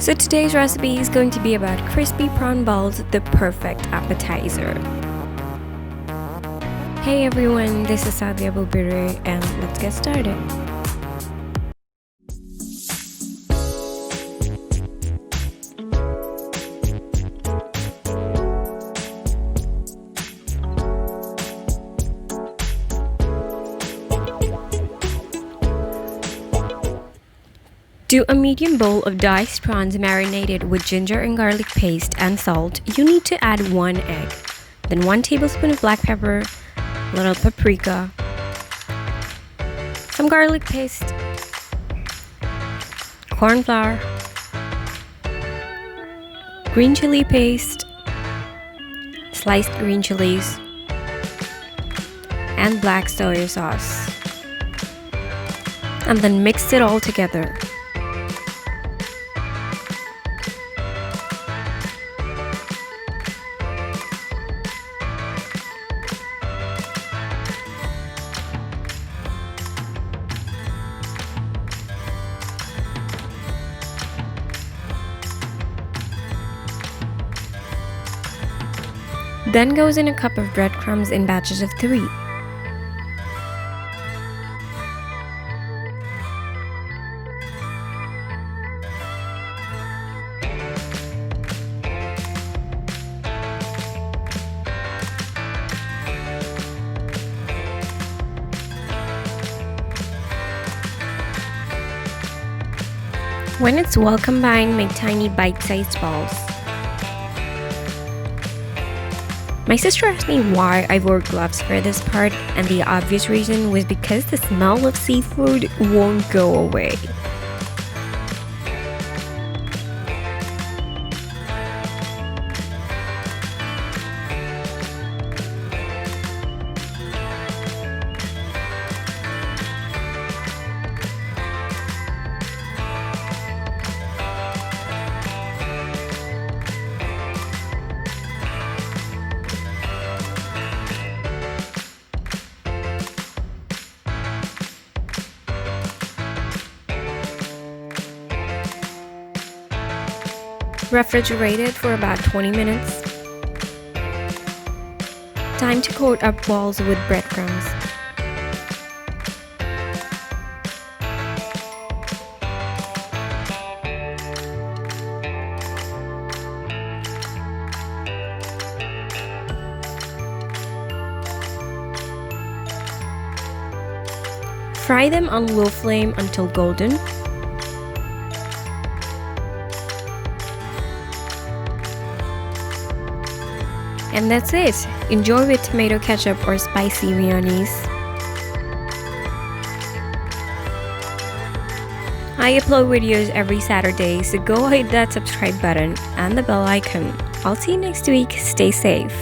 So today's recipe is going to be about crispy prawn balls, the perfect appetizer. Hey everyone, this is Sadia Bulbiri and let's get started. To a medium bowl of diced prawns marinated with ginger and garlic paste and salt, you need to add 1 egg, then 1 tablespoon of black pepper, little paprika, some garlic paste, corn flour, green chili paste, sliced green chilies, and black soy sauce, and then mix it all together. Then goes in a cup of breadcrumbs in batches of 3. When it's well combined, make tiny bite-sized balls. My sister asked me why I wore gloves for this part, and the obvious reason was because the smell of seafood won't go away. Refrigerate it for about 20 minutes. Time to coat up balls with breadcrumbs. Fry them on low flame until golden. And that's it. Enjoy with tomato ketchup or spicy mayonnaise. I upload videos every Saturday, so go hit that subscribe button and the bell icon. I'll see you next week. Stay safe.